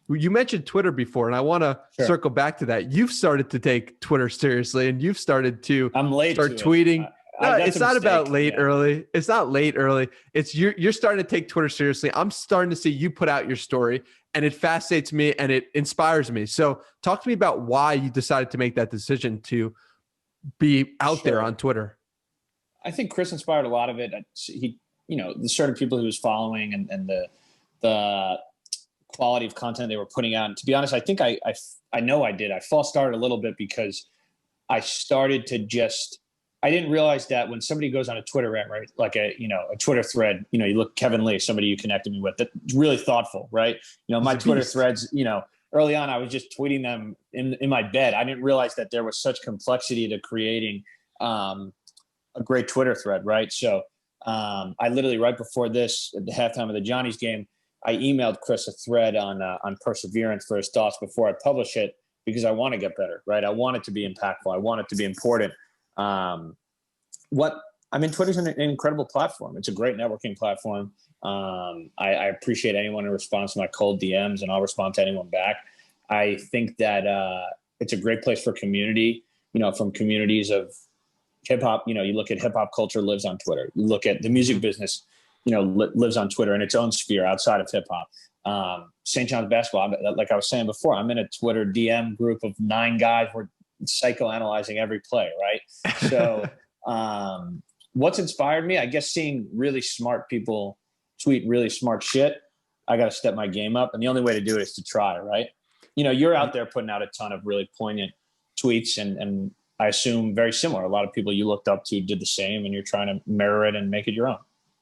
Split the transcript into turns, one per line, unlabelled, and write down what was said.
You mentioned Twitter before, and I want to circle back to that. You've started to take Twitter seriously, and you've started to
I'm late
start
to
tweeting. No, it's not about late
yeah.
early. It's not late early. It's you're starting to take Twitter seriously. I'm starting to see you put out your story, and it fascinates me and it inspires me. So talk to me about why you decided to make that decision to be out there on Twitter.
I think Chris inspired a lot of it. He, the certain people he was following and the quality of content they were putting out. And to be honest, I think I know I did. I false started a little bit because I started to I didn't realize that when somebody goes on a Twitter rant, right? Like a Twitter thread, you look Kevin Lee, somebody you connected me with, that's really thoughtful, right? My Twitter threads, early on, I was just tweeting them in my bed. I didn't realize that there was such complexity to creating a great Twitter thread, right? So I literally, right before this, at the halftime of the Johnny's game, I emailed Chris a thread on perseverance for his thoughts before I publish it, because I want to get better, right? I want it to be impactful. I want it to be important. Twitter's an incredible platform. It's a great networking platform. I appreciate anyone who responds to my cold DMs, and I'll respond to anyone back. I think that it's a great place for community, from communities of hip hop. You look at hip hop culture lives on Twitter. You look at the music business, lives on Twitter in its own sphere outside of hip hop. St. John's basketball, like I was saying before, I'm in a Twitter DM group of 9 guys. We're psychoanalyzing every play, right? So what's inspired me? I guess seeing really smart people tweet really smart shit. I got to step my game up. And the only way to do it is to try, right? You're out there putting out a ton of really poignant tweets, and I assume very similar. A lot of people you looked up to did the same, and you're trying to mirror it and make it your own.